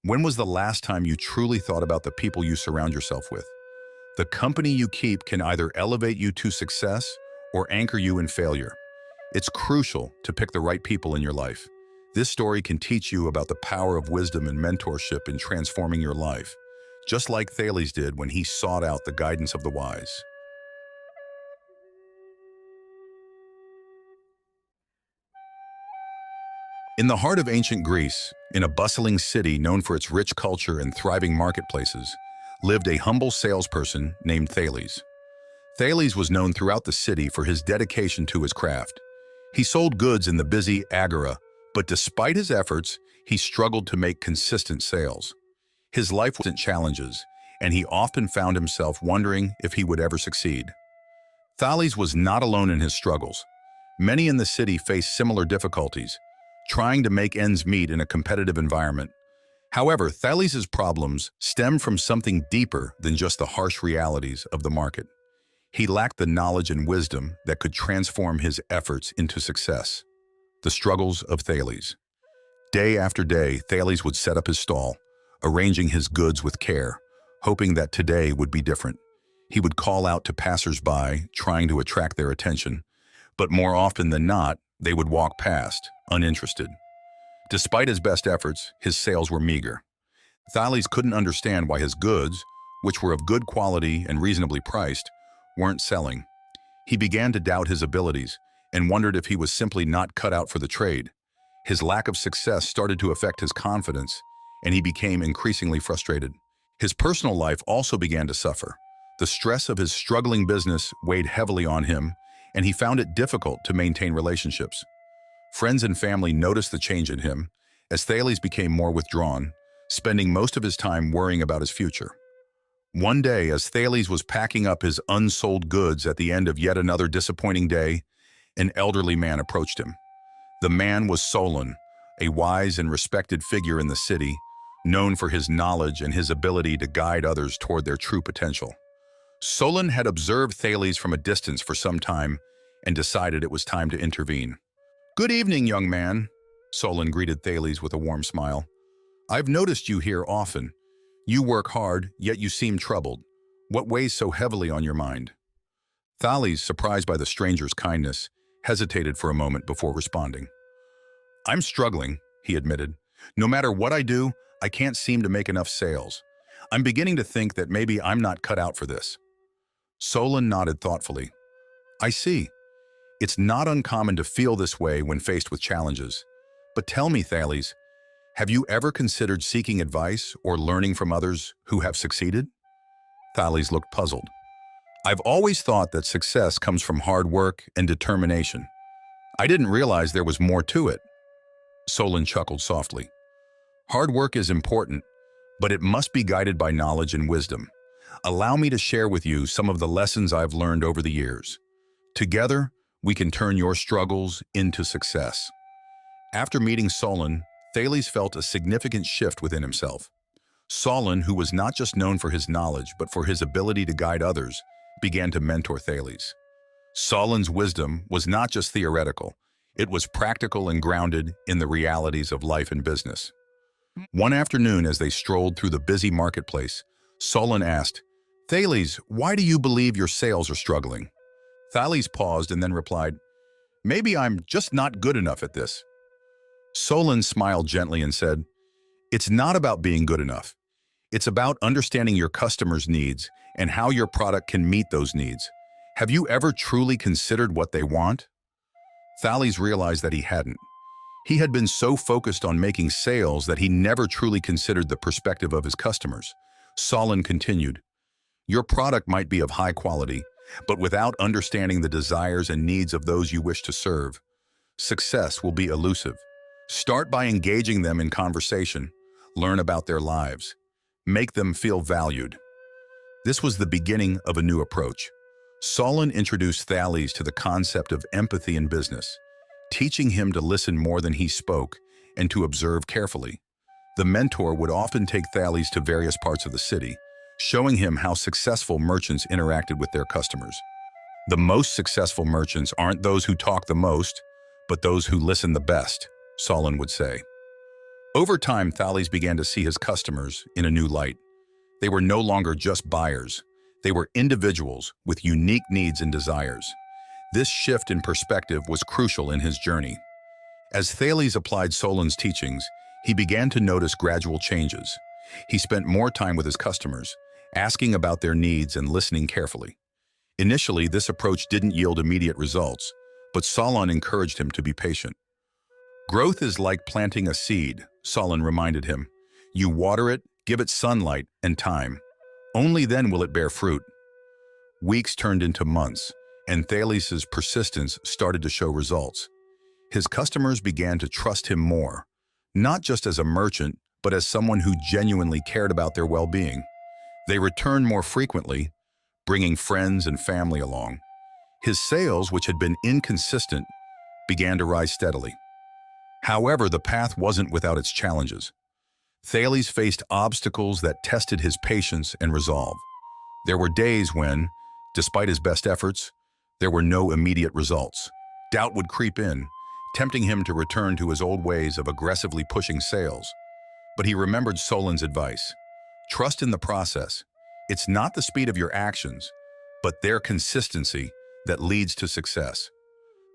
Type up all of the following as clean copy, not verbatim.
When was the last time you truly thought about the people you surround yourself with? The company you keep can either elevate you to success or anchor you in failure. It's crucial to pick the right people in your life. This story can teach you about the power of wisdom and mentorship in transforming your life, just like Thales did when he sought out the guidance of the wise. In the heart of ancient Greece, in a bustling city known for its rich culture and thriving marketplaces, lived a humble salesperson named Thales. Thales was known throughout the city for his dedication to his craft. He sold goods in the busy agora, but despite his efforts, he struggled to make consistent sales. His life was in challenges, and he often found himself wondering if he would ever succeed. Thales was not alone in his struggles. Many in the city faced similar difficulties, trying to make ends meet in a competitive environment. However, Thales's problems stem from something deeper than just the harsh realities of the market. He lacked the knowledge and wisdom that could transform his efforts into success. The struggles of Thales. Day after day, Thales would set up his stall, arranging his goods with care, hoping that today would be different. He would call out to passers-by, trying to attract their attention, but more often than not, they would walk past, uninterested. Despite his best efforts, his sales were meager. Thales couldn't understand why his goods, which were of good quality and reasonably priced, weren't selling. He began to doubt his abilities and wondered if he was simply not cut out for the trade. His lack of success started to affect his confidence, and he became increasingly frustrated. His personal life also began to suffer. The stress of his struggling business weighed heavily on him, and he found it difficult to maintain relationships. Friends and family noticed the change in him as Thales became more withdrawn, spending most of his time worrying about his future. One day, as Thales was packing up his unsold goods at the end of yet another disappointing day, an elderly man approached him. The man was Solon, a wise and respected figure in the city, known for his knowledge and his ability to guide others toward their true potential. Solon had observed Thales from a distance for some time and decided it was time to intervene. "Good evening, young man," Solon greeted Thales with a warm smile. "I've noticed you here often. You work hard, yet you seem troubled. What weighs so heavily on your mind?" Thales, surprised by the stranger's kindness, hesitated for a moment before responding. "I'm struggling," he admitted. "No matter what I do, I can't seem to make enough sales. I'm beginning to think that maybe I'm not cut out for this." Solon nodded thoughtfully. "I see. It's not uncommon to feel this way when faced with challenges. But tell me, Thales, have you ever considered seeking advice or learning from others who have succeeded?" Thales looked puzzled. "I've always thought that success comes from hard work and determination. I didn't realize there was more to it." Solon chuckled softly. "Hard work is important, but it must be guided by knowledge and wisdom. Allow me to share with you some of the lessons I've learned over the years. Together, we can turn your struggles into success." After meeting Solon, Thales felt a significant shift within himself. Solon, who was not just known for his knowledge but for his ability to guide others, began to mentor Thales. Solon's wisdom was not just theoretical, it was practical and grounded in the realities of life and business. One afternoon, as they strolled through the busy marketplace, Solon asked, "Thales, why do you believe your sales are struggling?" Thales paused and then replied, "Maybe I'm just not good enough at this." Solon smiled gently and said, "It's not about being good enough. It's about understanding your customers' needs and how your product can meet those needs. Have you ever truly considered what they want?" Thales realized that he hadn't. He had been so focused on making sales that he never truly considered the perspective of his customers. Solon continued, "Your product might be of high quality, but without understanding the desires and needs of those you wish to serve, success will be elusive. Start by engaging them in conversation, learn about their lives, make them feel valued." This was the beginning of a new approach. Solon introduced Thales to the concept of empathy in business, teaching him to listen more than he spoke and to observe carefully. The mentor would often take Thales to various parts of the city, showing him how successful merchants interacted with their customers. The most successful merchants aren't those who talk the most, but those who listen the best, Solon would say. Over time, Thales began to see his customers in a new light. They were no longer just buyers. They were individuals with unique needs and desires. This shift in perspective was crucial in his journey. As Thales applied Solon's teachings, he began to notice gradual changes. He spent more time with his customers, asking about their needs and listening carefully. Initially, this approach didn't yield immediate results, but Solon encouraged him to be patient. Growth is like planting a seed, Solon reminded him. You water it, give it sunlight and time. Only then will it bear fruit. Weeks turned into months, and Thales's persistence started to show results. His customers began to trust him more, not just as a merchant, but as someone who genuinely cared about their well-being. They returned more frequently, bringing friends and family along. His sales, which had been inconsistent, began to rise steadily. However, the path wasn't without its challenges. Thales faced obstacles that tested his patience and resolve. There were days when, despite his best efforts, there were no immediate results. Doubt would creep in, tempting him to return to his old ways of aggressively pushing sales. But he remembered Solon's advice. Trust in the process. It's not the speed of your actions, but their consistency that leads to success.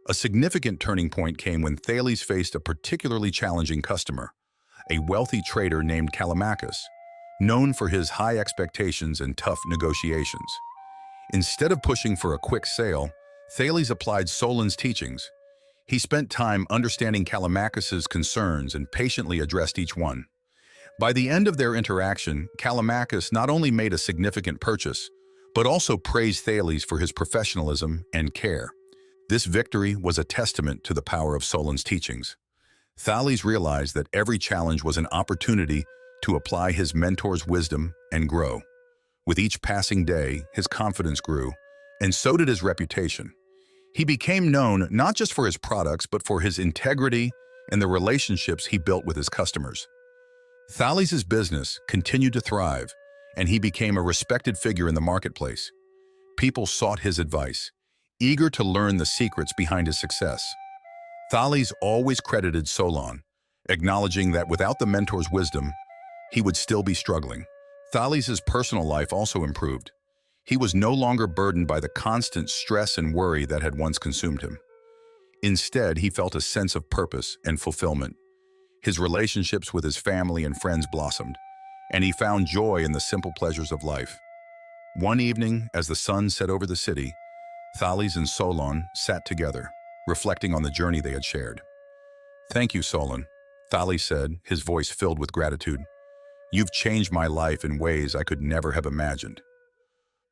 A significant turning point came when Thales faced a particularly challenging customer, a wealthy trader named Callimachus, known for his high expectations and tough negotiations. Instead of pushing for a quick sale, Thales applied Solon's teachings. He spent time understanding Callimachus's concerns and patiently addressed each one. By the end of their interaction, Callimachus not only made a significant purchase, but also praised Thales for his professionalism and care. This victory was a testament to the power of Solon's teachings. Thales realized that every challenge was an opportunity to apply his mentor's wisdom and grow. With each passing day, his confidence grew, and so did his reputation. He became known not just for his products, but for his integrity and the relationships he built with his customers. Thales's business continued to thrive, and he became a respected figure in the marketplace. People sought his advice, eager to learn the secrets behind his success. Thales always credited Solon, acknowledging that without the mentor's wisdom, he would still be struggling. Thales's personal life also improved. He was no longer burdened by the constant stress and worry that had once consumed him. Instead, he felt a sense of purpose and fulfillment. His relationships with his family and friends blossomed, and he found joy in the simple pleasures of life. One evening, as the sun set over the city, Thales and Solon sat together, reflecting on the journey they had shared. "Thank you, Solon," Thales said, his voice filled with gratitude. "You've changed my life in ways I could never have imagined."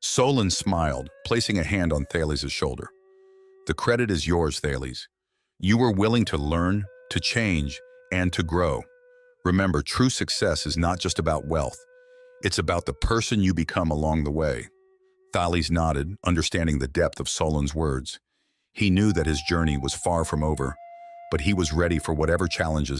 Solon smiled, placing a hand on Thales's shoulder. "The credit is yours, Thales. You were willing to learn, to change, and to grow. Remember, true success is not just about wealth. It's about the person you become along the way." Thales nodded, understanding the depth of Solon's words. He knew that his journey was far from over, but he was ready for whatever challenges